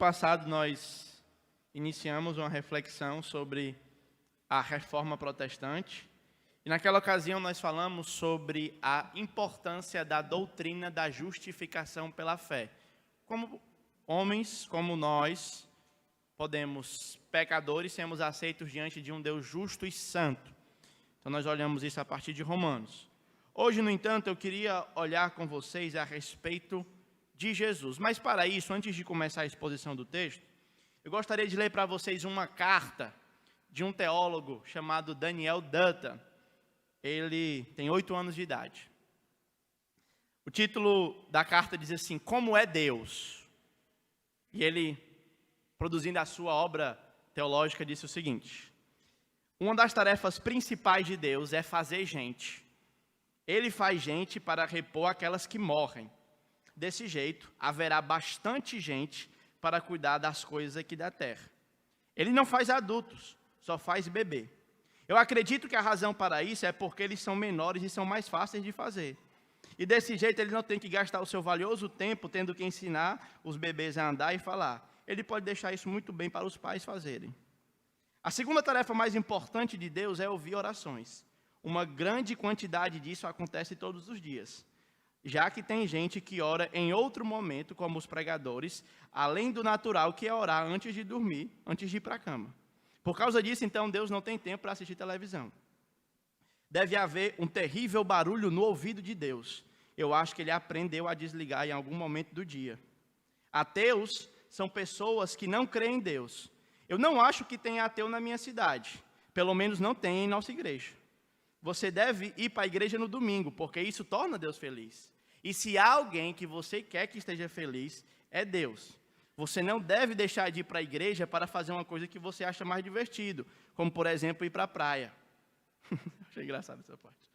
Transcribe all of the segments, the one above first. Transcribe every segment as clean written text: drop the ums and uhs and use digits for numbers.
passado nós iniciamos uma reflexão sobre a Reforma Protestante e naquela ocasião nós falamos sobre a importância da doutrina da justificação pela fé. Como homens, como nós, pecadores, sermos aceitos diante de um Deus justo e santo. Então nós olhamos isso a partir de Romanos. Hoje, no entanto, eu queria olhar com vocês a respeito de Jesus. Mas para isso, antes de começar a exposição do texto, eu gostaria de ler para vocês uma carta de um teólogo chamado Daniel Dutton. Ele tem 8 anos de idade. O título da carta diz assim: Como é Deus? E ele, produzindo a sua obra teológica, disse o seguinte: uma das tarefas principais de Deus é fazer gente. Ele faz gente para repor aquelas que morrem. Desse jeito, haverá bastante gente para cuidar das coisas aqui da terra. Ele não faz adultos, só faz bebê. Eu acredito que a razão para isso é porque eles são menores e são mais fáceis de fazer. E desse jeito ele não tem que gastar o seu valioso tempo tendo que ensinar os bebês a andar e falar. Ele pode deixar isso muito bem para os pais fazerem. A segunda tarefa mais importante de Deus é ouvir orações. Uma grande quantidade disso acontece todos os dias. Já que tem gente que ora em outro momento, como os pregadores, além do natural, que é orar antes de dormir, antes de ir para a cama. Por causa disso, então, Deus não tem tempo para assistir televisão. Deve haver um terrível barulho no ouvido de Deus. Eu acho que ele aprendeu a desligar em algum momento do dia. Ateus são pessoas que não creem em Deus. Eu não acho que tenha ateu na minha cidade. Pelo menos não tem em nossa igreja. Você deve ir para a igreja no domingo, porque isso torna Deus feliz. E se há alguém que você quer que esteja feliz, é Deus. Você não deve deixar de ir para a igreja para fazer uma coisa que você acha mais divertido, como, por exemplo, ir para a praia. Achei engraçado essa parte.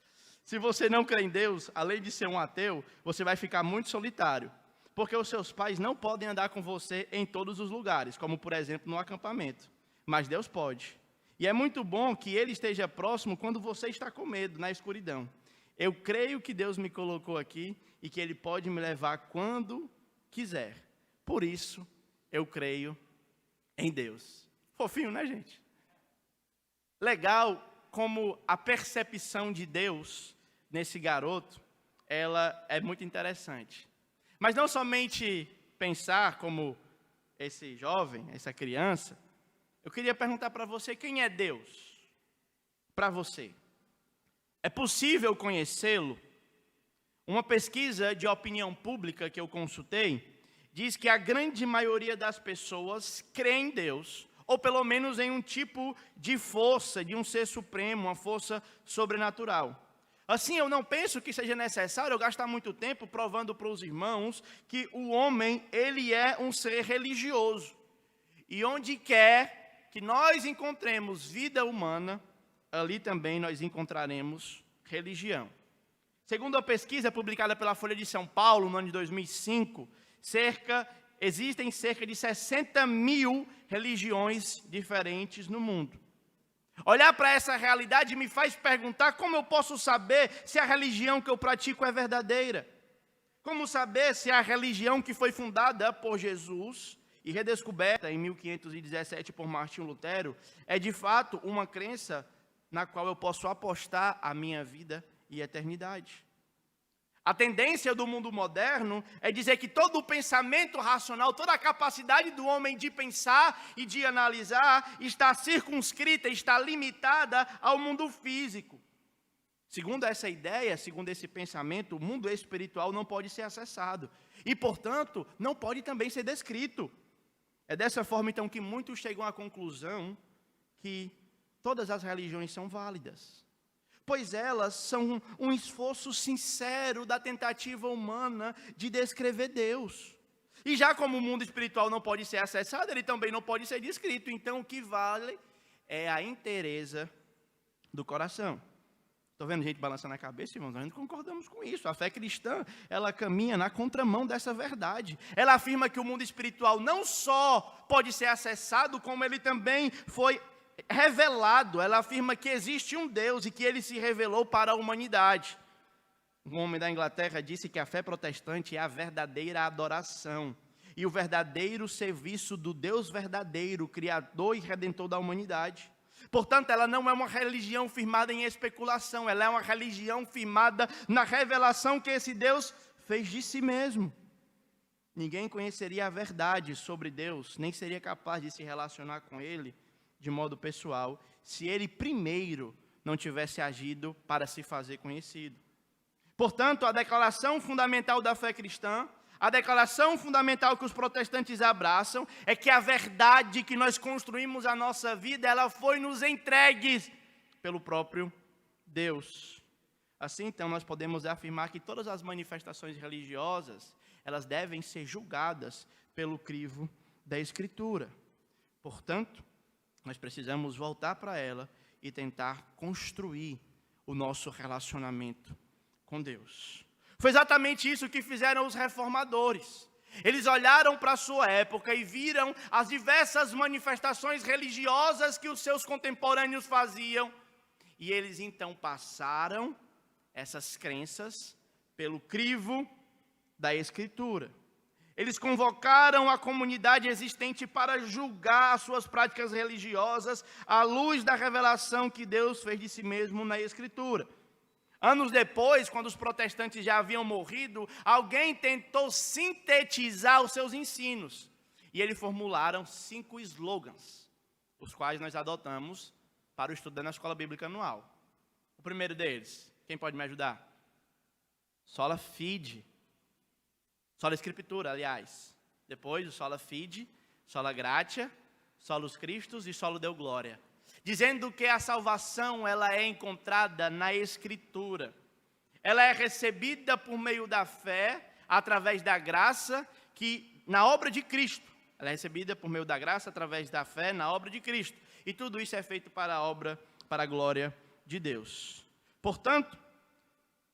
Se você não crê em Deus, além de ser um ateu, você vai ficar muito solitário, porque os seus pais não podem andar com você em todos os lugares, como, por exemplo, no acampamento. Mas Deus pode. E é muito bom que Ele esteja próximo quando você está com medo, na escuridão. Eu creio que Deus me colocou aqui e que Ele pode me levar quando quiser. Por isso, eu creio em Deus. Fofinho, né, gente? Legal como a percepção de Deus nesse garoto, ela é muito interessante. Mas não somente pensar como esse jovem, essa criança, eu queria perguntar para você, quem é Deus para você? É possível conhecê-lo? Uma pesquisa de opinião pública que eu consultei diz que a grande maioria das pessoas crê em Deus, ou pelo menos em um tipo de força, de um ser supremo, uma força sobrenatural. Assim, eu não penso que seja necessário eu gastar muito tempo provando para os irmãos que o homem, ele é um ser religioso. E onde quer que nós encontremos vida humana, ali também nós encontraremos religião. Segundo a pesquisa publicada pela Folha de São Paulo, no ano de 2005, existem cerca de 60 mil religiões diferentes no mundo. Olhar para essa realidade me faz perguntar como eu posso saber se a religião que eu pratico é verdadeira. Como saber se a religião que foi fundada por Jesus e redescoberta em 1517 por Martinho Lutero é de fato uma crença na qual eu posso apostar a minha vida e eternidade. A tendência do mundo moderno é dizer que todo o pensamento racional, toda a capacidade do homem de pensar e de analisar está circunscrita, está limitada ao mundo físico. Segundo essa ideia, segundo esse pensamento, o mundo espiritual não pode ser acessado e, portanto, não pode também ser descrito. É dessa forma, então, que muitos chegam à conclusão que todas as religiões são válidas, pois elas são um esforço sincero da tentativa humana de descrever Deus. E já como o mundo espiritual não pode ser acessado, ele também não pode ser descrito. Então, o que vale é a inteireza do coração. Estou vendo gente balançando a cabeça, irmãos, nós não concordamos com isso. A fé cristã, ela caminha na contramão dessa verdade. Ela afirma que o mundo espiritual não só pode ser acessado, como ele também foi revelado. Ela afirma que existe um Deus e que ele se revelou para a humanidade. Um homem da Inglaterra disse que a fé protestante é a verdadeira adoração. e o verdadeiro serviço do Deus verdadeiro, Criador e Redentor da humanidade. Portanto, ela não é uma religião firmada em especulação, ela é uma religião firmada na revelação que esse Deus fez de si mesmo. Ninguém conheceria a verdade sobre Deus, nem seria capaz de se relacionar com Ele de modo pessoal, se Ele primeiro não tivesse agido para se fazer conhecido. Portanto, a declaração fundamental da fé cristã, a declaração fundamental que os protestantes abraçam, é que a verdade que nós construímos a nossa vida, ela foi nos entregue pelo próprio Deus. Assim, então, nós podemos afirmar que todas as manifestações religiosas, elas devem ser julgadas pelo crivo da Escritura. Portanto, nós precisamos voltar para ela e tentar construir o nosso relacionamento com Deus. Foi exatamente isso que fizeram os reformadores. Eles olharam para a sua época e viram as diversas manifestações religiosas que os seus contemporâneos faziam. E eles então passaram essas crenças pelo crivo da Escritura. Eles convocaram a comunidade existente para julgar as suas práticas religiosas à luz da revelação que Deus fez de si mesmo na Escritura. Anos depois, quando os protestantes já haviam morrido, alguém tentou sintetizar os seus ensinos. E eles formularam 5 slogans, os quais nós adotamos para o estudo da escola bíblica anual. O primeiro deles, quem pode me ajudar? Sola Fide. Sola Escritura, aliás. Depois, o Sola Fide, Sola Gratia, Solus Christus e Solo Deo Glória. Dizendo que a salvação, ela é encontrada na Escritura. Ela é recebida por meio da fé, através da graça, que na obra de Cristo. Ela é recebida por meio da graça, através da fé, na obra de Cristo. E tudo isso é feito para a obra, para a glória de Deus. Portanto,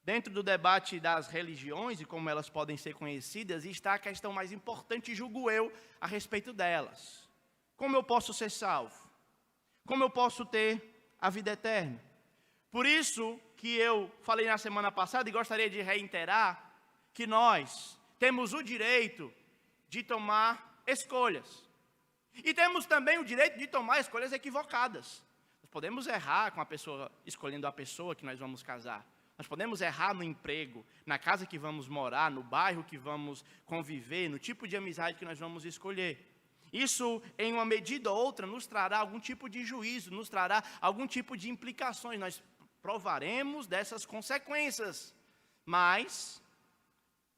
dentro do debate das religiões e como elas podem ser conhecidas, está a questão mais importante, julgo eu, a respeito delas. Como eu posso ser salvo? Como eu posso ter a vida eterna? Por isso que eu falei na semana passada e gostaria de reiterar que nós temos o direito de tomar escolhas. E temos também o direito de tomar escolhas equivocadas. Nós podemos errar com a pessoa, escolhendo a pessoa que nós vamos casar. Nós podemos errar no emprego, na casa que vamos morar, no bairro que vamos conviver, no tipo de amizade que nós vamos escolher. Isso, em uma medida ou outra, nos trará algum tipo de juízo, nos trará algum tipo de implicações. Nós provaremos dessas consequências. Mas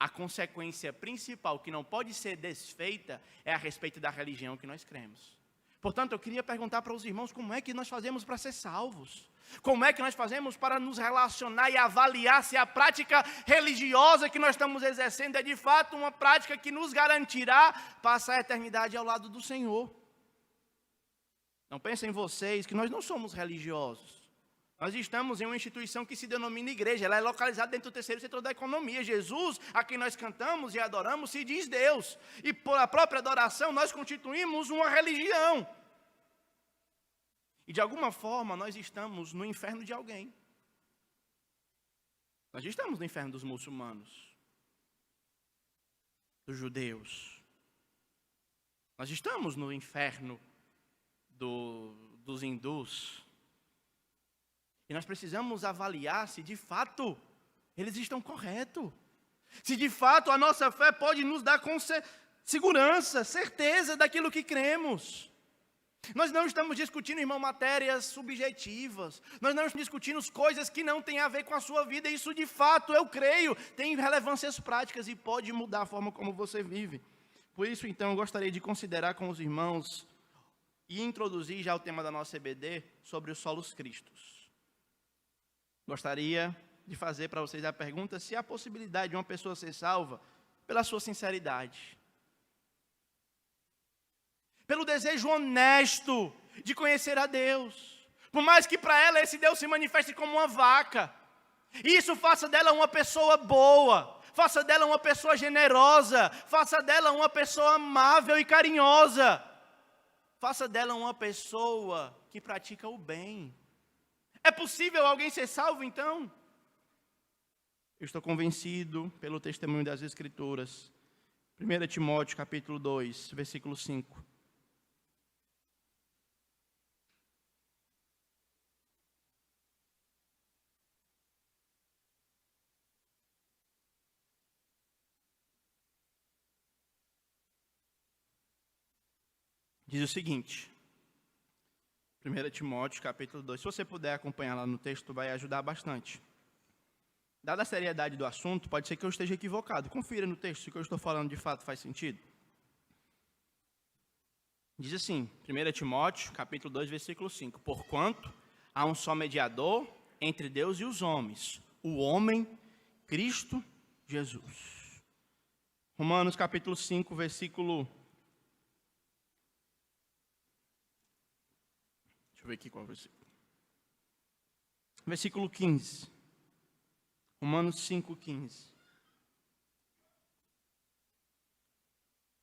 a consequência principal, que não pode ser desfeita, é a respeito da religião que nós cremos. Portanto, eu queria perguntar para os irmãos como é que nós fazemos para ser salvos. Como é que nós fazemos para nos relacionar e avaliar se a prática religiosa que nós estamos exercendo é de fato uma prática que nos garantirá passar a eternidade ao lado do Senhor. Não pensem vocês que nós não somos religiosos. Nós estamos em uma instituição que se denomina igreja. Ela é localizada dentro do terceiro setor da economia. Jesus, a quem nós cantamos e adoramos, se diz Deus. E por a própria adoração nós constituímos uma religião. E de alguma forma nós estamos no inferno de alguém. Nós estamos no inferno dos muçulmanos, dos judeus. Nós estamos no inferno dos hindus. E nós precisamos avaliar se de fato eles estão corretos. Se de fato a nossa fé pode nos dar segurança, certeza daquilo que cremos. Nós não estamos discutindo, irmão, matérias subjetivas. Nós não estamos discutindo coisas que não têm a ver com a sua vida. Isso, de fato, eu creio, tem relevâncias práticas e pode mudar a forma como você vive. Por isso, então, eu gostaria de considerar com os irmãos e introduzir já o tema da nossa EBD sobre os solos Cristos. Gostaria de fazer para vocês a pergunta se há possibilidade de uma pessoa ser salva pela sua sinceridade. Pelo desejo honesto de conhecer a Deus. Por mais que para ela esse Deus se manifeste como uma vaca. Isso faça dela uma pessoa boa. Faça dela uma pessoa generosa. Faça dela uma pessoa amável e carinhosa. Faça dela uma pessoa que pratica o bem. É possível alguém ser salvo então? Eu estou convencido pelo testemunho das Escrituras 1 Timóteo, capítulo 2, versículo 5. Diz o seguinte, 1 Timóteo, capítulo 2. Se você puder acompanhar lá no texto, vai ajudar bastante. Dada a seriedade do assunto, pode ser que eu esteja equivocado. Confira no texto se o que eu estou falando de fato faz sentido. Diz assim, 1 Timóteo, capítulo 2, versículo 5. Porquanto há um só mediador entre Deus e os homens, o homem, Cristo Jesus. Romanos, capítulo 5, versículo... Deixa eu ver aqui qual é o versículo. Versículo 15. Romanos 5,15.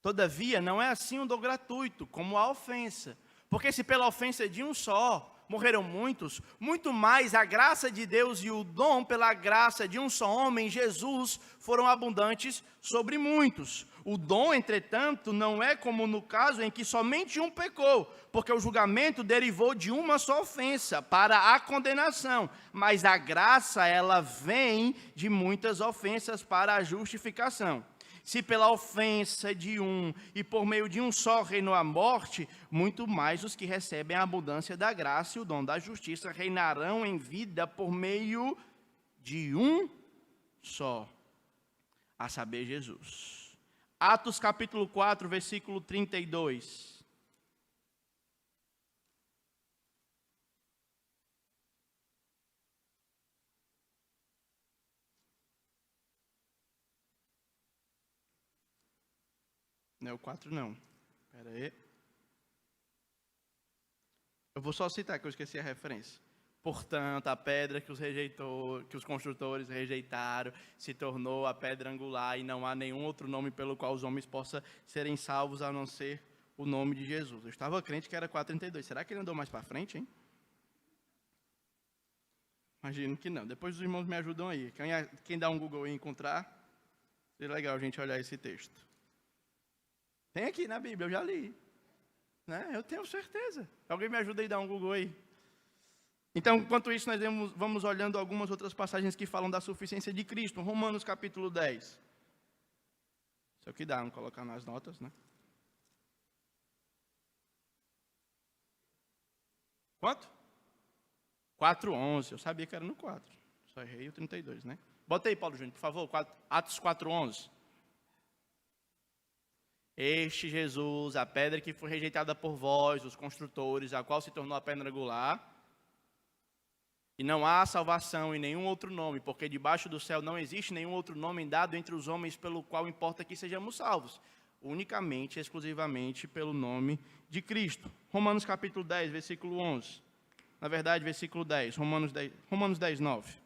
Todavia, não é assim um dom gratuito, como a ofensa. Porque se pela ofensa de um só morreram muitos, muito mais a graça de Deus e o dom pela graça de um só homem, Jesus, foram abundantes sobre muitos. O dom, entretanto, não é como no caso em que somente um pecou, porque o julgamento derivou de uma só ofensa para a condenação, mas a graça, ela vem de muitas ofensas para a justificação. Se pela ofensa de um e por meio de um só reinou a morte, muito mais os que recebem a abundância da graça e o dom da justiça reinarão em vida por meio de um só, a saber, Jesus. Atos capítulo 4, versículo 32. Não é o 4 não. Espera aí. Eu vou só citar que eu esqueci a referência. Portanto, a pedra que os construtores rejeitaram se tornou a pedra angular e não há nenhum outro nome pelo qual os homens possam serem salvos a não ser o nome de Jesus. Eu estava crente que era 4,32. Será que ele andou mais para frente, hein? Imagino que não. Depois os irmãos me ajudam aí. Quem dá um Google e encontrar, seria legal a gente olhar esse texto. Tem aqui na Bíblia, eu já li. Né? Eu tenho certeza. Alguém me ajuda aí a dar um Google aí. Então, enquanto isso, nós vamos olhando algumas outras passagens que falam da suficiência de Cristo. Romanos capítulo 10. Isso é o que dá, vamos colocar nas notas, né? Quanto? 4:11. Eu sabia que era no 4. Só errei o 32, né? Bota aí, Paulo Júnior, por favor. Atos 4:11. Este Jesus, a pedra que foi rejeitada por vós, os construtores, a qual se tornou a pedra angular. E não há salvação em nenhum outro nome, porque debaixo do céu não existe nenhum outro nome dado entre os homens pelo qual importa que sejamos salvos. Unicamente, exclusivamente pelo nome de Cristo. Romanos capítulo 10, versículo 11. Na verdade, versículo 10, Romanos 10, 9.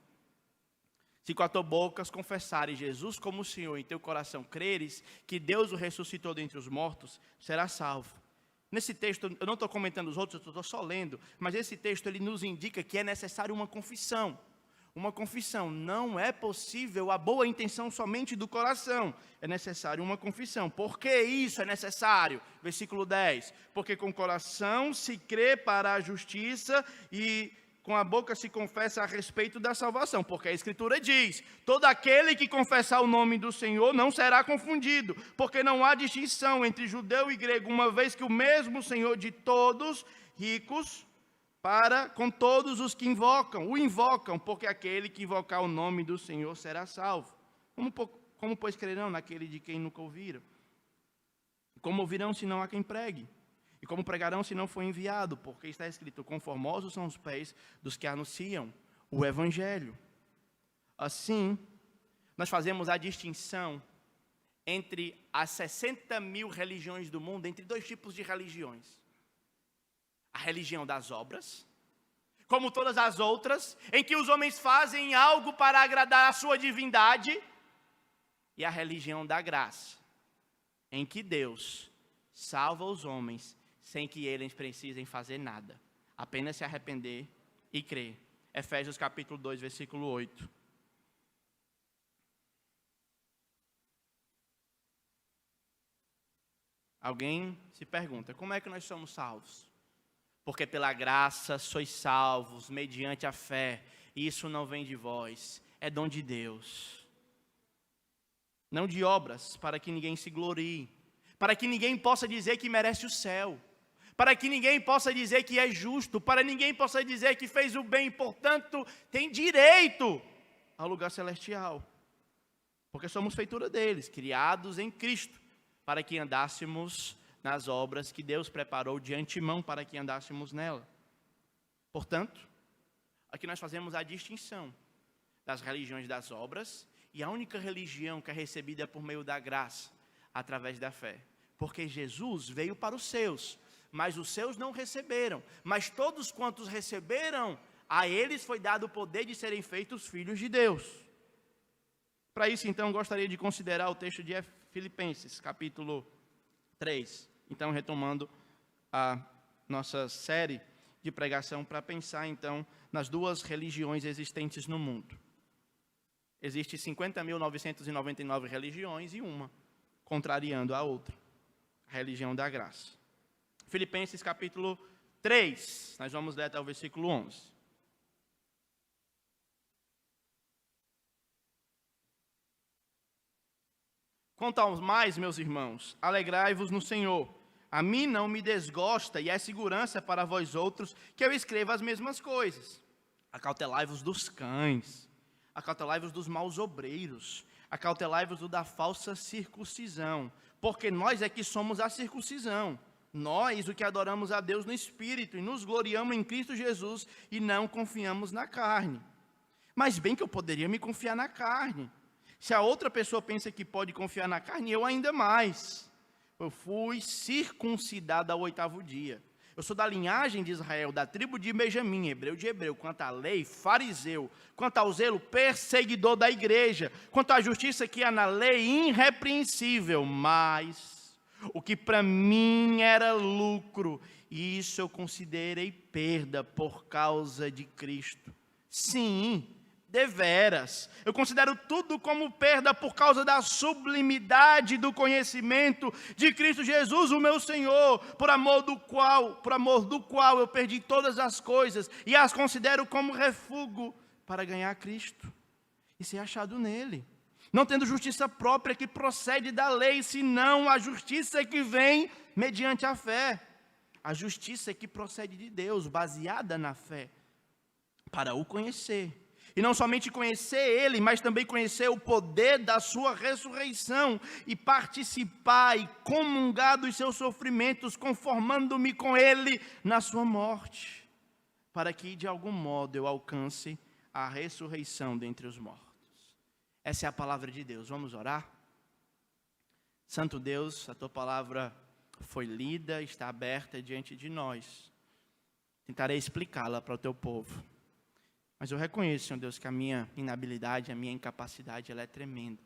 Se com a tua boca confessares Jesus como Senhor e em teu coração creres que Deus o ressuscitou dentre os mortos, serás salvo. Nesse texto, eu não estou comentando os outros, eu estou só lendo, mas esse texto ele nos indica que é necessário uma confissão. Uma confissão. Não é possível a boa intenção somente do coração. É necessário uma confissão. Por que isso é necessário? Versículo 10. Porque com o coração se crê para a justiça e com a boca se confessa a respeito da salvação, porque a Escritura diz, todo aquele que confessar o nome do Senhor não será confundido, porque não há distinção entre judeu e grego, uma vez que o mesmo Senhor de todos, ricos, para com todos os que o invocam, porque aquele que invocar o nome do Senhor será salvo. Como pois crerão naquele de quem nunca ouviram? Como ouvirão se não há quem pregue? E como pregarão se não for enviado? Porque está escrito, conformosos são os pés dos que anunciam o Evangelho. Assim, nós fazemos a distinção entre as 60 mil religiões do mundo, entre dois tipos de religiões. A religião das obras, como todas as outras, em que os homens fazem algo para agradar a sua divindade, e a religião da graça, em que Deus salva os homens sem que eles precisem fazer nada, apenas se arrepender e crer. Efésios capítulo 2, versículo 8. Alguém se pergunta, como é que nós somos salvos? Porque pela graça sois salvos, mediante a fé. Isso não vem de vós, é dom de Deus. Não de obras, para que ninguém se glorie. Para que ninguém possa dizer que merece o céu. Para que ninguém possa dizer que é justo. Para ninguém possa dizer que fez o bem, portanto, tem direito ao lugar celestial. Porque somos feitura deles, criados em Cristo, para que andássemos nas obras que Deus preparou de antemão para que andássemos nela. Portanto, aqui nós fazemos a distinção das religiões das obras e a única religião que é recebida por meio da graça, através da fé. Porque Jesus veio para os seus, mas os seus não receberam. Mas todos quantos receberam, a eles foi dado o poder de serem feitos filhos de Deus. Para isso, então, gostaria de considerar o texto de Filipenses, capítulo 3. Então, retomando a nossa série de pregação para pensar, então, nas duas religiões existentes no mundo. Existem 50.999 religiões e uma contrariando a outra, a religião da graça. Filipenses, capítulo 3, nós vamos ler até o versículo 11. Quanto aos mais, meus irmãos, alegrai-vos no Senhor. A mim não me desgosta, e é segurança para vós outros, que eu escreva as mesmas coisas. Acautelai-vos dos cães, acautelai-vos dos maus obreiros, acautelai-vos do da falsa circuncisão, porque nós é que somos a circuncisão. Nós, o que adoramos a Deus no Espírito, e nos gloriamos em Cristo Jesus, e não confiamos na carne. Mas bem que eu poderia me confiar na carne. Se a outra pessoa pensa que pode confiar na carne, eu ainda mais. Eu fui circuncidado ao 8º dia. Eu sou da linhagem de Israel, da tribo de Benjamim, hebreu de hebreu. Quanto à lei, fariseu. Quanto ao zelo, perseguidor da igreja. Quanto à justiça que há na lei, irrepreensível. Mas o que para mim era lucro, isso eu considerei perda por causa de Cristo. Sim, deveras, eu considero tudo como perda por causa da sublimidade do conhecimento de Cristo Jesus, o meu Senhor, por amor do qual eu perdi todas as coisas e as considero como refúgio para ganhar Cristo e ser achado nele, não tendo justiça própria que procede da lei, senão a justiça que vem mediante a fé, a justiça que procede de Deus, baseada na fé, para o conhecer. E não somente conhecer Ele, mas também conhecer o poder da sua ressurreição e participar e comungar dos seus sofrimentos, conformando-me com Ele na sua morte, para que de algum modo eu alcance a ressurreição dentre os mortos. Essa é a palavra de Deus. Vamos orar? Santo Deus, a Tua palavra foi lida, está aberta diante de nós. Tentarei explicá-la para o Teu povo. Mas eu reconheço, Senhor Deus, que a minha inabilidade, a minha incapacidade, ela é tremenda.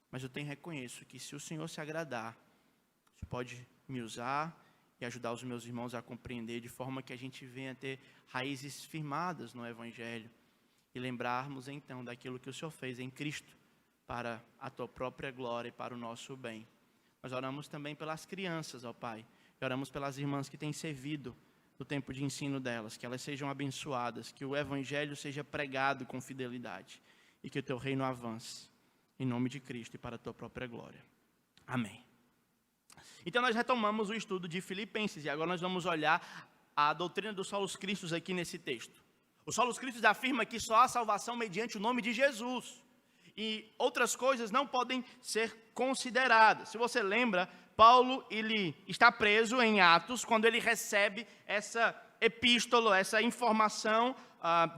Mas eu também reconheço que se o Senhor se agradar, o Senhor pode me usar e ajudar os meus irmãos a compreender, de forma que a gente venha a ter raízes firmadas no Evangelho. E lembrarmos então daquilo que o Senhor fez em Cristo, para a Tua própria glória e para o nosso bem. Nós oramos também pelas crianças, ó Pai. E oramos pelas irmãs que têm servido no tempo de ensino delas, que elas sejam abençoadas, que o Evangelho seja pregado com fidelidade e que o Teu reino avance, em nome de Cristo e para a Tua própria glória. Amém. Então nós retomamos o estudo de Filipenses e agora nós vamos olhar a doutrina dos solos cristos aqui nesse texto. Os solos cristos afirma que só há salvação mediante o nome de Jesus e outras coisas não podem ser consideradas. Se você lembra, Paulo ele está preso em Atos quando ele recebe essa epístola, essa informação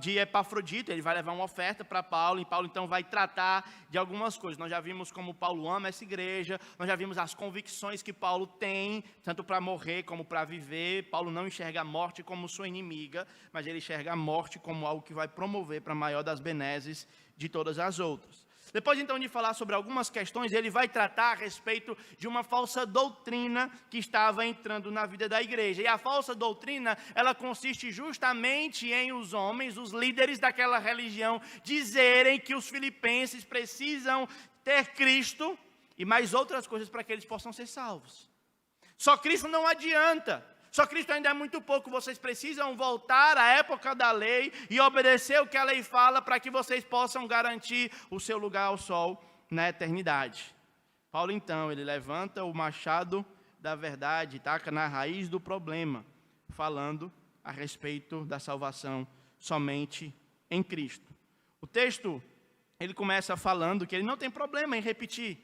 de Epafrodito. Ele vai levar uma oferta para Paulo, e Paulo então vai tratar de algumas coisas. Nós já vimos como Paulo ama essa igreja, nós já vimos as convicções que Paulo tem, tanto para morrer como para viver. Paulo não enxerga a morte como sua inimiga, mas ele enxerga a morte como algo que vai promover para a maior das benesses de todas as outras. Depois então de falar sobre algumas questões, ele vai tratar a respeito de uma falsa doutrina que estava entrando na vida da igreja. E a falsa doutrina, ela consiste justamente em os homens, os líderes daquela religião, dizerem que os filipenses precisam ter Cristo e mais outras coisas para que eles possam ser salvos. Só Cristo não adianta. Só Cristo ainda é muito pouco. Vocês precisam voltar à época da lei e obedecer o que a lei fala para que vocês possam garantir o seu lugar ao sol na eternidade. Paulo, então, ele levanta o machado da verdade, taca na raiz do problema, falando a respeito da salvação somente em Cristo. O texto, ele começa falando que ele não tem problema em repetir.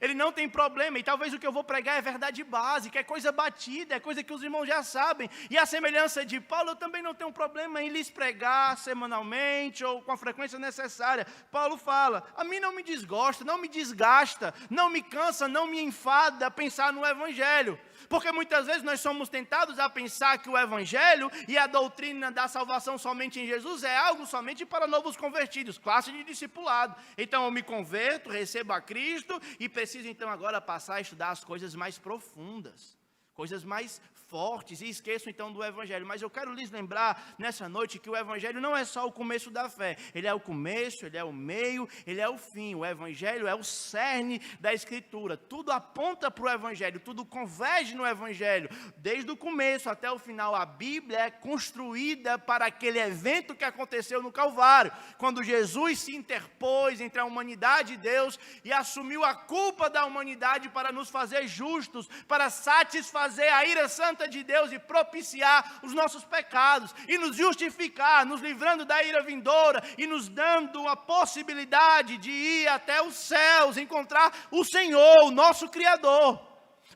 Ele não tem problema, e talvez o que eu vou pregar é verdade básica, é coisa batida, é coisa que os irmãos já sabem. E a semelhança de Paulo, eu também não tenho problema em lhes pregar semanalmente ou com a frequência necessária. Paulo fala, a mim não me desgosta, não me desgasta, não me cansa, não me enfada pensar no Evangelho. Porque muitas vezes nós somos tentados a pensar que o Evangelho e a doutrina da salvação somente em Jesus é algo somente para novos convertidos, classe de discipulado. Então eu me converto, recebo a Cristo e preciso então agora passar a estudar as coisas mais profundas, coisas mais fortes, e esqueço então do Evangelho. Mas eu quero lhes lembrar nessa noite que o Evangelho não é só o começo da fé. Ele é o começo, ele é o meio, ele é o fim. O Evangelho é o cerne da Escritura. Tudo aponta para o Evangelho, tudo converge no Evangelho. Desde o começo até o final, a Bíblia é construída para aquele evento que aconteceu no Calvário, quando Jesus se interpôs entre a humanidade e Deus e assumiu a culpa da humanidade para nos fazer justos, para satisfazer a ira santa de Deus e propiciar os nossos pecados e nos justificar, nos livrando da ira vindoura e nos dando a possibilidade de ir até os céus, encontrar o Senhor, o nosso Criador.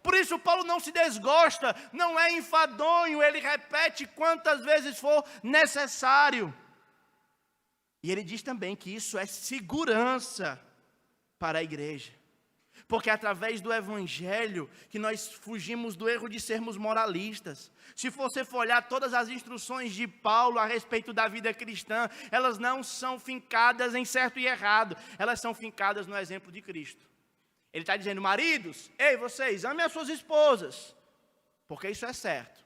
Por isso Paulo não se desgosta, não é enfadonho, ele repete quantas vezes for necessário. E ele diz também que isso é segurança para a igreja. Porque é através do Evangelho que nós fugimos do erro de sermos moralistas. Se você for olhar todas as instruções de Paulo a respeito da vida cristã, elas não são fincadas em certo e errado, elas são fincadas no exemplo de Cristo. Ele está dizendo, maridos, ei vocês, amem as suas esposas, porque isso é certo.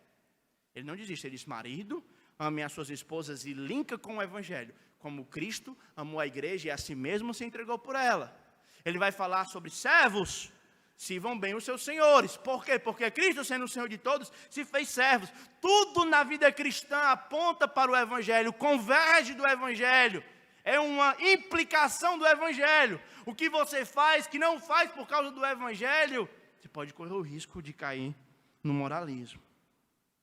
Ele não diz isso, ele diz, marido, amem as suas esposas e linka com o Evangelho, como Cristo amou a igreja e a si mesmo se entregou por ela. Ele vai falar sobre servos, sirvam bem os seus senhores. Por quê? Porque Cristo, sendo o Senhor de todos, se fez servos. Tudo na vida cristã aponta para o Evangelho, converge do Evangelho. É uma implicação do Evangelho. O que você faz, que não faz por causa do Evangelho, você pode correr o risco de cair no moralismo.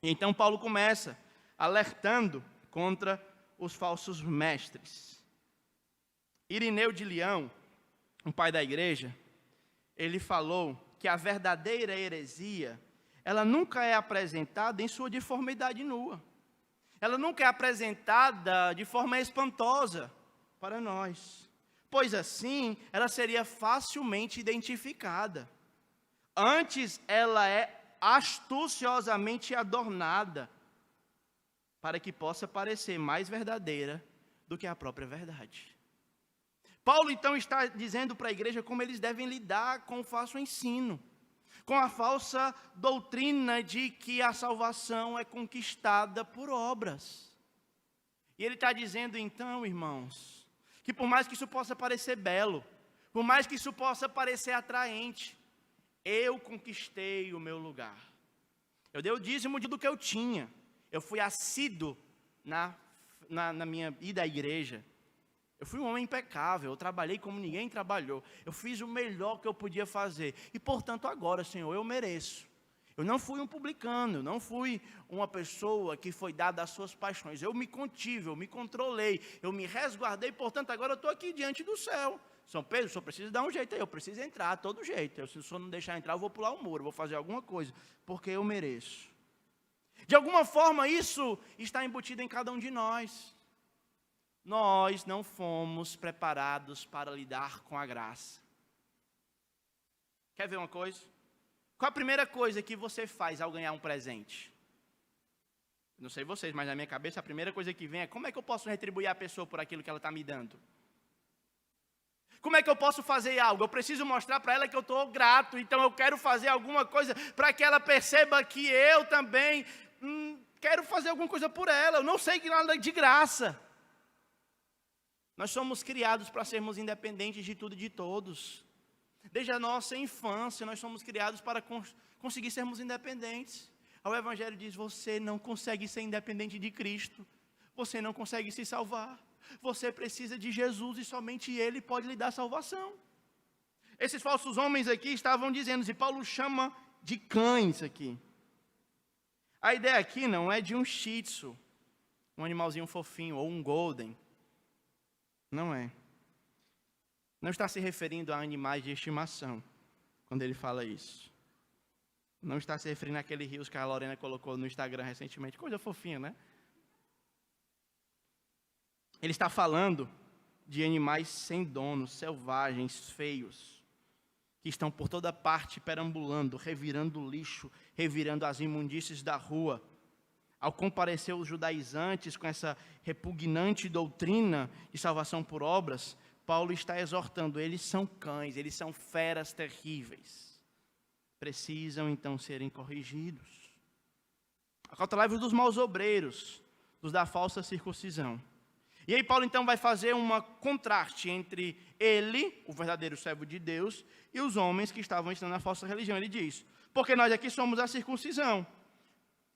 E então Paulo começa alertando contra os falsos mestres. Irineu de Leão, um pai da igreja, ele falou que a verdadeira heresia, ela nunca é apresentada em sua deformidade nua. Ela nunca é apresentada de forma espantosa para nós. Pois assim, ela seria facilmente identificada. Antes, ela é astuciosamente adornada, para que possa parecer mais verdadeira do que a própria verdade. Paulo, então, está dizendo para a igreja como eles devem lidar com o falso ensino, com a falsa doutrina de que a salvação é conquistada por obras. E ele está dizendo, então, irmãos, que por mais que isso possa parecer belo, por mais que isso possa parecer atraente, eu conquistei o meu lugar. Eu dei o dízimo do que eu tinha. Eu fui assíduo na minha ida à igreja. Eu fui um homem impecável, eu trabalhei como ninguém trabalhou. Eu fiz o melhor que eu podia fazer. E, portanto, agora, Senhor, eu mereço. Eu não fui um publicano, eu não fui uma pessoa que foi dada às suas paixões. Eu me contive, eu me controlei, eu me resguardei. Portanto, agora eu estou aqui diante do céu. São Pedro, o senhor precisa dar um jeito aí, eu preciso entrar, todo jeito. Se o senhor não deixar entrar, eu vou pular o muro, vou fazer alguma coisa, porque eu mereço. De alguma forma, isso está embutido em cada um de nós. Nós não fomos preparados para lidar com a graça. Quer ver uma coisa? Qual a primeira coisa que você faz ao ganhar um presente? Não sei vocês, mas na minha cabeça a primeira coisa que vem é: como é que eu posso retribuir a pessoa por aquilo que ela está me dando? Como é que eu posso fazer algo? Eu preciso mostrar para ela que eu estou grato, então eu quero fazer alguma coisa para que ela perceba que eu também quero fazer alguma coisa por ela. Eu não sei que nada de graça. Nós somos criados para sermos independentes de tudo e de todos. Desde a nossa infância, nós somos criados para conseguir sermos independentes. O Evangelho diz, você não consegue ser independente de Cristo. Você não consegue se salvar. Você precisa de Jesus e somente Ele pode lhe dar salvação. Esses falsos homens aqui estavam dizendo, e Paulo chama de cães aqui. A ideia aqui não é de um shih tzu, um animalzinho fofinho, ou um golden. Não é. Não está se referindo a animais de estimação, quando ele fala isso. Não está se referindo àquele rios que a Lorena colocou no Instagram recentemente. Coisa fofinha, né? Ele está falando de animais sem dono, selvagens, feios, que estão por toda parte perambulando, revirando lixo, revirando as imundícies da rua. Ao comparecer os judaizantes com essa repugnante doutrina de salvação por obras, Paulo está exortando, eles são cães, eles são feras terríveis. Precisam então serem corrigidos. Acautelai-vos dos maus obreiros, dos da falsa circuncisão. E aí Paulo então vai fazer um contraste entre ele, o verdadeiro servo de Deus, e os homens que estavam ensinando a falsa religião. Ele diz, porque nós aqui somos a circuncisão.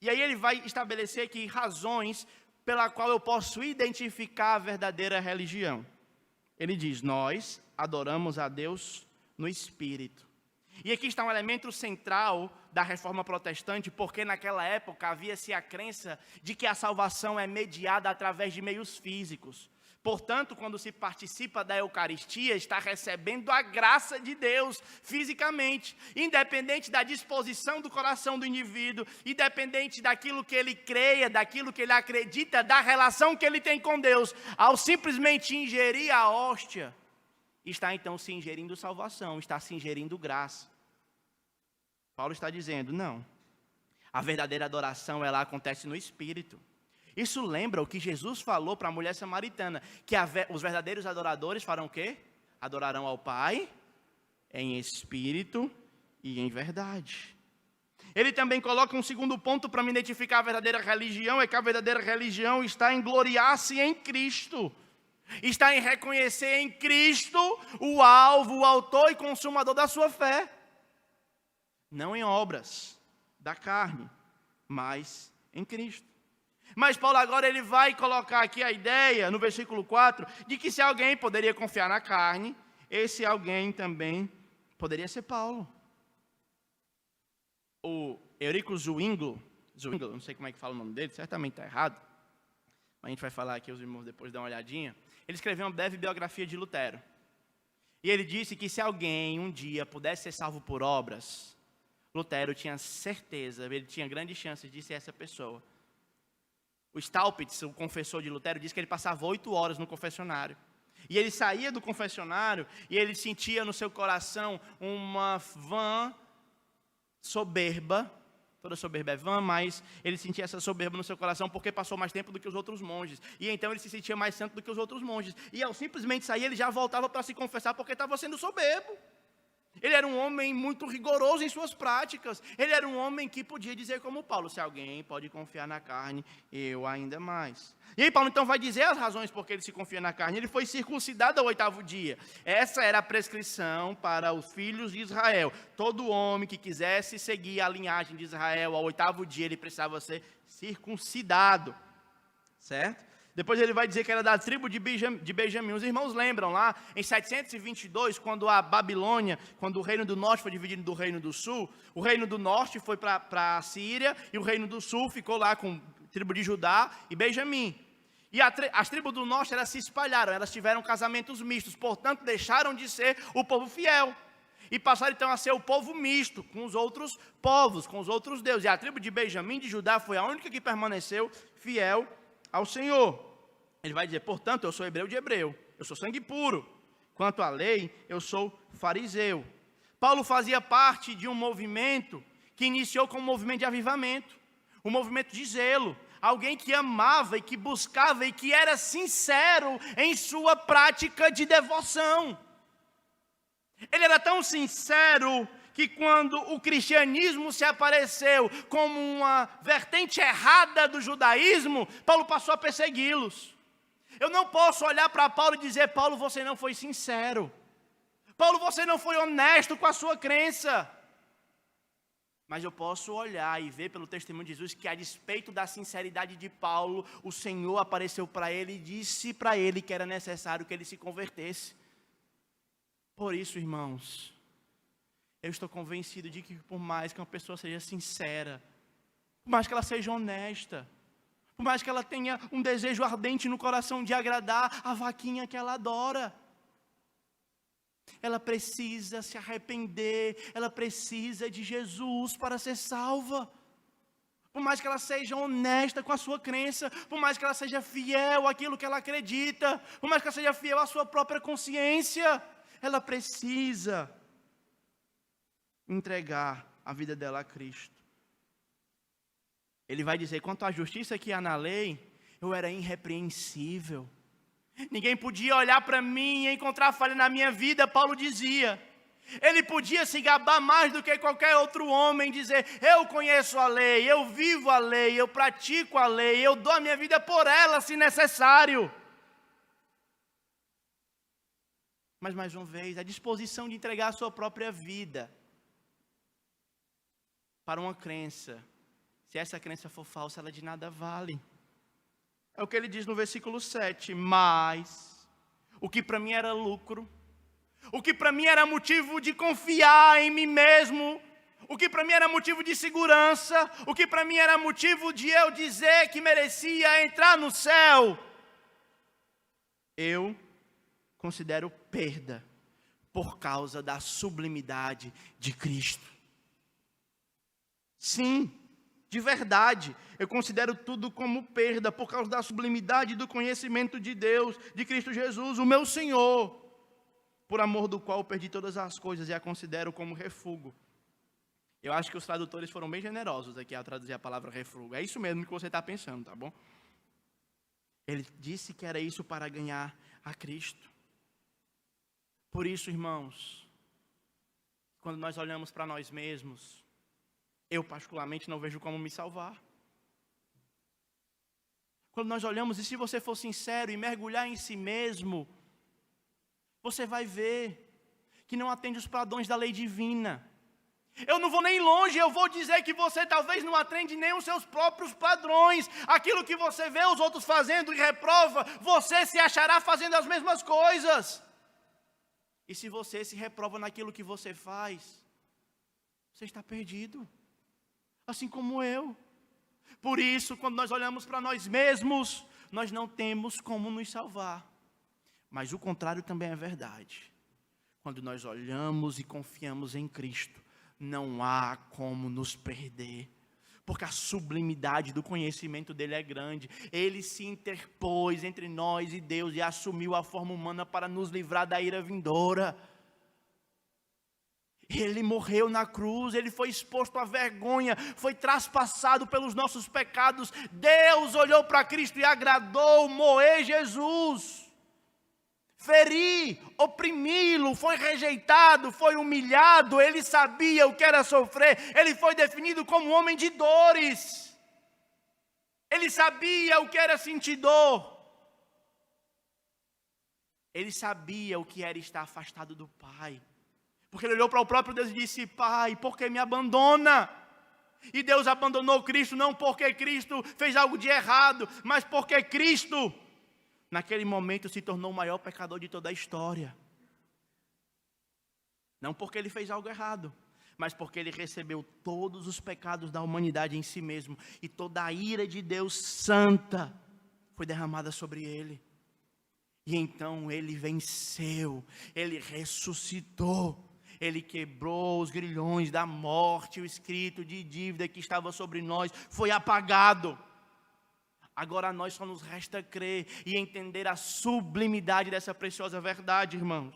E aí ele vai estabelecer aqui razões pela qual eu posso identificar a verdadeira religião. Ele diz, nós adoramos a Deus no Espírito. E aqui está um elemento central da reforma protestante, porque naquela época havia-se a crença de que a salvação é mediada através de meios físicos. Portanto, quando se participa da Eucaristia, está recebendo a graça de Deus fisicamente, independente da disposição do coração do indivíduo, independente daquilo que ele creia, daquilo que ele acredita, da relação que ele tem com Deus. Ao simplesmente ingerir a hóstia, está então se ingerindo salvação, está se ingerindo graça. Paulo está dizendo, não, a verdadeira adoração ela acontece no Espírito. Isso lembra o que Jesus falou para a mulher samaritana, que os verdadeiros adoradores farão o quê? Adorarão ao Pai em espírito e em verdade. Ele também coloca um segundo ponto para me identificar a verdadeira religião, é que a verdadeira religião está em gloriar-se em Cristo. Está em reconhecer em Cristo o alvo, o autor e consumador da sua fé. Não em obras da carne, mas em Cristo. Mas Paulo agora ele vai colocar aqui a ideia, no versículo 4, de que se alguém poderia confiar na carne, esse alguém também poderia ser Paulo. O Eurico Zwingli, não sei como é que fala o nome dele, certamente está errado, mas a gente vai falar aqui, os irmãos depois dão uma olhadinha. Ele escreveu uma breve biografia de Lutero. E ele disse que se alguém um dia pudesse ser salvo por obras, Lutero tinha certeza, ele tinha grandes chances de ser essa pessoa. O Staupitz, o confessor de Lutero, disse que ele passava 8 horas no confessionário. E ele saía do confessionário e ele sentia no seu coração uma vã soberba. Toda soberba é vã, mas ele sentia essa soberba no seu coração porque passou mais tempo do que os outros monges. E então ele se sentia mais santo do que os outros monges. E ao simplesmente sair, ele já voltava para se confessar porque estava sendo soberbo. Ele era um homem muito rigoroso em suas práticas. Ele era um homem que podia dizer como Paulo, se alguém pode confiar na carne, eu ainda mais. E aí Paulo então vai dizer as razões por que ele se confia na carne. Ele foi circuncidado ao 8º dia. Essa era a prescrição para os filhos de Israel. Todo homem que quisesse seguir a linhagem de Israel ao 8º dia, ele precisava ser circuncidado. Certo? Depois ele vai dizer que era da tribo de Benjamim. Os irmãos lembram lá, em 722, quando a Babilônia, quando o reino do norte foi dividido do reino do sul, o reino do norte foi para a Síria, e o reino do sul ficou lá com a tribo de Judá e Benjamim. E as tribos do norte, elas se espalharam, elas tiveram casamentos mistos, portanto deixaram de ser o povo fiel. E passaram então a ser o povo misto, com os outros povos, com os outros deuses. E a tribo de Benjamim, de Judá, foi a única que permaneceu fiel ao Senhor. Ele vai dizer, portanto, eu sou hebreu de hebreu, eu sou sangue puro. Quanto à lei, eu sou fariseu. Paulo fazia parte de um movimento que iniciou como um movimento de avivamento, um movimento de zelo. Alguém que amava e que buscava e que era sincero em sua prática de devoção. Ele era tão sincero que quando o cristianismo se apareceu como uma vertente errada do judaísmo, Paulo passou a persegui-los. Eu não posso olhar para Paulo e dizer, Paulo, você não foi sincero. Paulo, você não foi honesto com a sua crença. Mas eu posso olhar e ver pelo testemunho de Jesus que, a despeito da sinceridade de Paulo, o Senhor apareceu para ele e disse para ele que era necessário que ele se convertesse. Por isso, irmãos, eu estou convencido de que por mais que uma pessoa seja sincera, por mais que ela seja honesta, por mais que ela tenha um desejo ardente no coração de agradar a vaquinha que ela adora, ela precisa se arrepender, ela precisa de Jesus para ser salva. Por mais que ela seja honesta com a sua crença, por mais que ela seja fiel àquilo que ela acredita, por mais que ela seja fiel à sua própria consciência, ela precisa entregar a vida dela a Cristo. Ele vai dizer, quanto à justiça que há na lei, eu era irrepreensível. Ninguém podia olhar para mim e encontrar falha na minha vida, Paulo dizia. Ele podia se gabar mais do que qualquer outro homem, dizer, eu conheço a lei, eu vivo a lei, eu pratico a lei, eu dou a minha vida por ela se necessário. Mas mais uma vez, a disposição de entregar a sua própria vida para uma crença, se essa crença for falsa, ela de nada vale. É o que ele diz no versículo 7. Mas o que para mim era lucro, o que para mim era motivo de confiar em mim mesmo, o que para mim era motivo de segurança, o que para mim era motivo de eu dizer que merecia entrar no céu, eu considero perda por causa da sublimidade de Cristo. Sim, de verdade, eu considero tudo como perda por causa da sublimidade do conhecimento de Deus, de Cristo Jesus, o meu Senhor, por amor do qual eu perdi todas as coisas e a considero como refúgio. Eu acho que os tradutores foram bem generosos aqui ao traduzir a palavra refúgio. É isso mesmo que você está pensando, tá bom? Ele disse que era isso para ganhar a Cristo. Por isso, irmãos, quando nós olhamos para nós mesmos, eu particularmente não vejo como me salvar. Quando nós olhamos, e se você for sincero e mergulhar em si mesmo, você vai ver que não atende os padrões da lei divina. Eu não vou nem longe, eu vou dizer que você talvez não atende nem os seus próprios padrões. Aquilo que você vê os outros fazendo e reprova, você se achará fazendo as mesmas coisas. E se você se reprova naquilo que você faz, você está perdido. Assim como eu. Por isso, quando nós olhamos para nós mesmos, nós não temos como nos salvar. Mas o contrário também é verdade. Quando nós olhamos e confiamos em Cristo, não há como nos perder. Porque a sublimidade do conhecimento dele é grande. Ele se interpôs entre nós e Deus e assumiu a forma humana para nos livrar da ira vindoura. Ele morreu na cruz, ele foi exposto à vergonha, foi traspassado pelos nossos pecados. Deus olhou para Cristo e agradou moer Jesus, ferir, oprimi-lo, foi rejeitado, foi humilhado. Ele sabia o que era sofrer, ele foi definido como um homem de dores. Ele sabia o que era sentir dor. Ele sabia o que era estar afastado do Pai. Porque ele olhou para o próprio Deus e disse, Pai, por que me abandona? E Deus abandonou Cristo não porque Cristo fez algo de errado, mas porque Cristo, naquele momento, se tornou o maior pecador de toda a história. Não porque ele fez algo errado, mas porque ele recebeu todos os pecados da humanidade em si mesmo. E toda a ira de Deus santa foi derramada sobre ele. E então ele venceu, ele ressuscitou. Ele quebrou os grilhões da morte, o escrito de dívida que estava sobre nós foi apagado. Agora a nós só nos resta crer e entender a sublimidade dessa preciosa verdade, irmãos.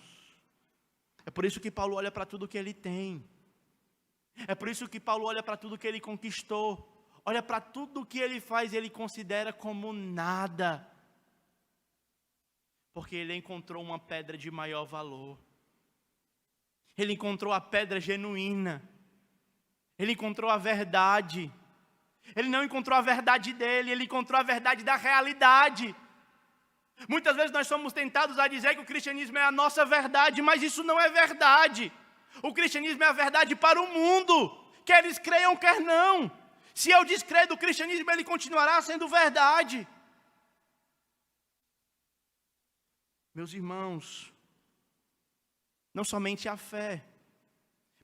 É por isso que Paulo olha para tudo que ele tem. É por isso que Paulo olha para tudo que ele conquistou. Olha para tudo que ele faz e ele considera como nada. Porque ele encontrou uma pedra de maior valor. Ele encontrou a pedra genuína. Ele encontrou a verdade. Ele não encontrou a verdade dele, ele encontrou a verdade da realidade. Muitas vezes nós somos tentados a dizer que o cristianismo é a nossa verdade, mas isso não é verdade. O cristianismo é a verdade para o mundo, quer eles creiam, quer não. Se eu descrer do cristianismo, ele continuará sendo verdade. Meus irmãos, não somente a fé,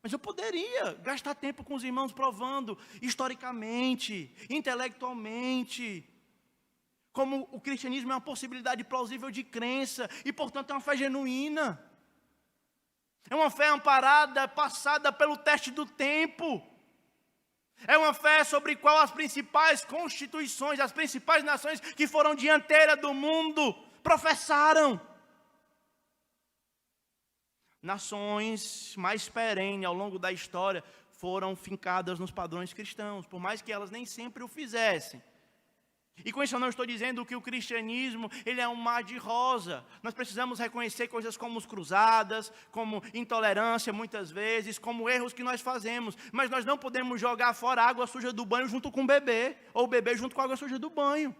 mas eu poderia gastar tempo com os irmãos provando historicamente, intelectualmente, como o cristianismo é uma possibilidade plausível de crença e, portanto, é uma fé genuína. É uma fé amparada, passada pelo teste do tempo. É uma fé sobre qual as principais constituições, as principais nações que foram dianteiras do mundo professaram. Nações mais perenes ao longo da história foram fincadas nos padrões cristãos, por mais que elas nem sempre o fizessem. E com isso eu não estou dizendo que o cristianismo ele é um mar de rosa. Nós precisamos reconhecer coisas como as cruzadas, como intolerância muitas vezes, como erros que nós fazemos. Mas nós não podemos jogar fora a água suja do banho junto com o bebê, ou o bebê junto com a água suja do banho.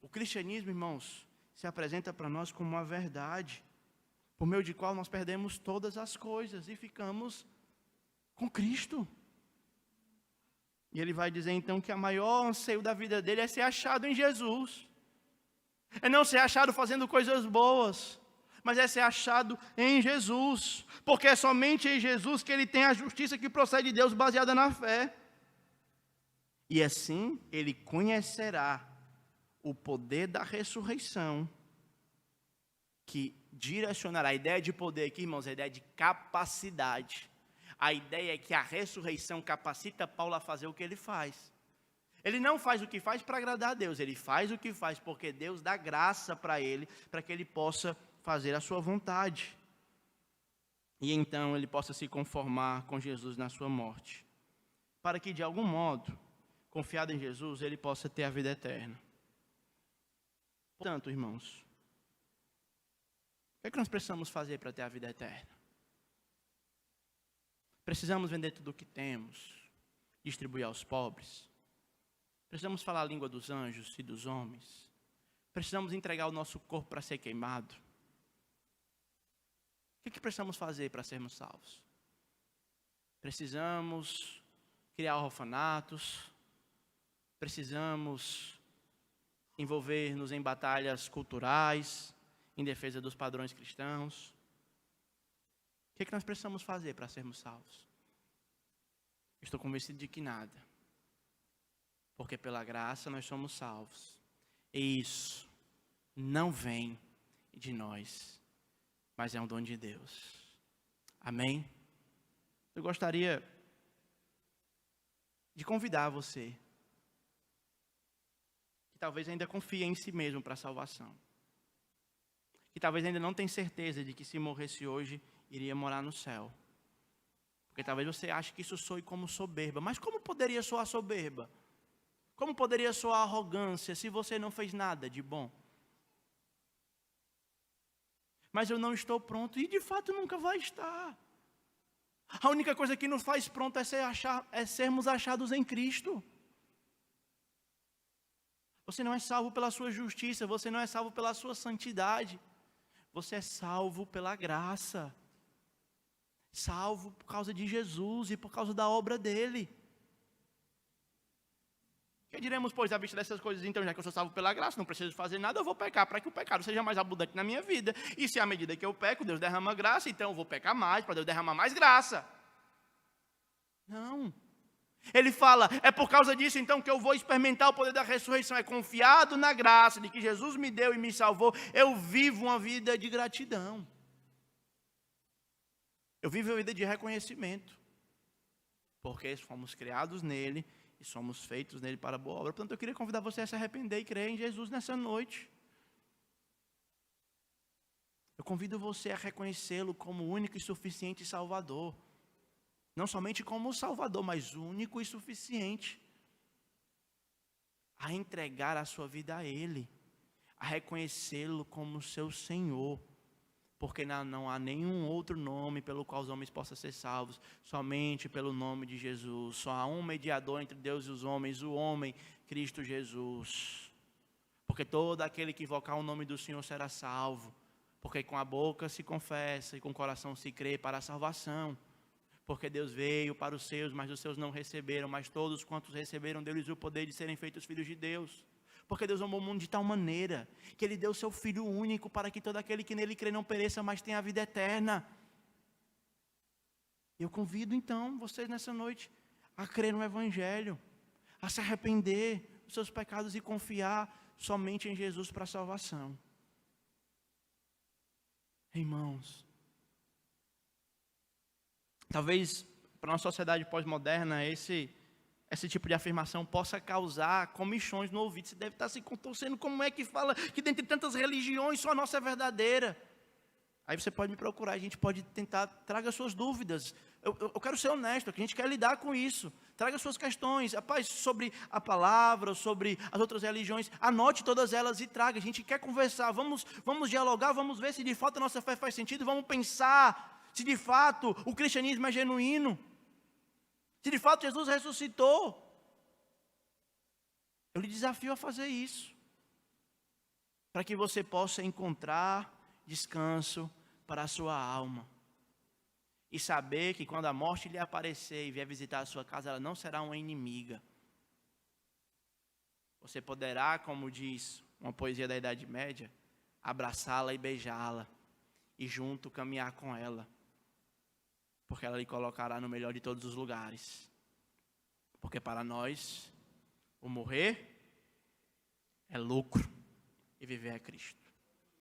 O cristianismo, irmãos, se apresenta para nós como uma verdade, por meio de qual nós perdemos todas as coisas e ficamos com Cristo. E ele vai dizer então que o maior anseio da vida dele é ser achado em Jesus. É não ser achado fazendo coisas boas, mas é ser achado em Jesus. Porque é somente em Jesus que ele tem a justiça que procede de Deus baseada na fé. E assim ele conhecerá o poder da ressurreição, que direcionará. A ideia de poder aqui, irmãos, é a ideia de capacidade. A ideia é que a ressurreição capacita Paulo a fazer o que ele faz. Ele não faz o que faz para agradar a Deus, ele faz o que faz porque Deus dá graça para ele, para que ele possa fazer a sua vontade. E então ele possa se conformar com Jesus na sua morte, para que de algum modo, confiado em Jesus, ele possa ter a vida eterna. Portanto, irmãos, o que nós precisamos fazer para ter a vida eterna? Precisamos vender tudo o que temos, distribuir aos pobres. Precisamos falar a língua dos anjos e dos homens. Precisamos entregar o nosso corpo para ser queimado. O que precisamos fazer para sermos salvos? Precisamos criar orfanatos. Precisamos envolver-nos em batalhas culturais, em defesa dos padrões cristãos. O que nós precisamos fazer para sermos salvos? Estou convencido de que nada. Porque pela graça nós somos salvos. E isso não vem de nós, mas é um dom de Deus. Amém? Eu gostaria de convidar você, que talvez ainda confie em si mesmo para a salvação. Que talvez ainda não tenha certeza de que se morresse hoje, iria morar no céu. Porque talvez você ache que isso soe como soberba. Mas como poderia soar soberba? Como poderia soar arrogância se você não fez nada de bom? Mas eu não estou pronto, e de fato nunca vai estar. A única coisa que nos faz pronto é sermos achados em Cristo. Você não é salvo pela sua justiça, você não é salvo pela sua santidade. Você é salvo pela graça. Salvo por causa de Jesus e por causa da obra dele. Que diremos, pois, à vista dessas coisas, então, já que eu sou salvo pela graça, não preciso fazer nada, eu vou pecar para que o pecado seja mais abundante na minha vida. E se à medida que eu peco, Deus derrama graça, então eu vou pecar mais, para Deus derramar mais graça. Não. Ele fala, é por causa disso então que eu vou experimentar o poder da ressurreição. É confiado na graça de que Jesus me deu e me salvou. Eu vivo uma vida de gratidão. Eu vivo uma vida de reconhecimento. Porque fomos criados nele e somos feitos nele para boa obra. Portanto, eu queria convidar você a se arrepender e crer em Jesus nessa noite. Eu convido você a reconhecê-lo como único e suficiente Salvador. Não somente como Salvador, mas único e suficiente. A entregar a sua vida a Ele. A reconhecê-lo como seu Senhor. Porque não há nenhum outro nome pelo qual os homens possam ser salvos. Somente pelo nome de Jesus. Só há um mediador entre Deus e os homens, o homem, Cristo Jesus. Porque todo aquele que invocar o nome do Senhor será salvo. Porque com a boca se confessa e com o coração se crê para a salvação. Porque Deus veio para os seus, mas os seus não receberam. Mas todos quantos receberam, deu-lhes o poder de serem feitos filhos de Deus. Porque Deus amou o mundo de tal maneira que Ele deu o seu Filho único para que todo aquele que nele crê não pereça, mas tenha a vida eterna. Eu convido então vocês nessa noite a crer no Evangelho, a se arrepender dos seus pecados e confiar somente em Jesus para a salvação. Irmãos, talvez para uma sociedade pós-moderna esse tipo de afirmação possa causar comichões no ouvido. Você deve estar se contorcendo, como é que fala que dentre tantas religiões só a nossa é verdadeira? Aí você pode me procurar, a gente pode tentar, traga suas dúvidas. Eu quero ser honesto, que a gente quer lidar com isso. Traga suas questões, rapaz, sobre a palavra, sobre as outras religiões, anote todas elas e traga. A gente quer conversar, vamos dialogar, vamos ver se de fato a nossa fé faz sentido, vamos pensar se de fato o cristianismo é genuíno, se de fato Jesus ressuscitou. Eu lhe desafio a fazer isso, para que você possa encontrar descanso para a sua alma. E saber que quando a morte lhe aparecer e vier visitar a sua casa, ela não será uma inimiga. Você poderá, como diz uma poesia da Idade Média, abraçá-la e beijá-la, e junto caminhar com ela, porque ela lhe colocará no melhor de todos os lugares. Porque para nós, o morrer é lucro e viver é Cristo.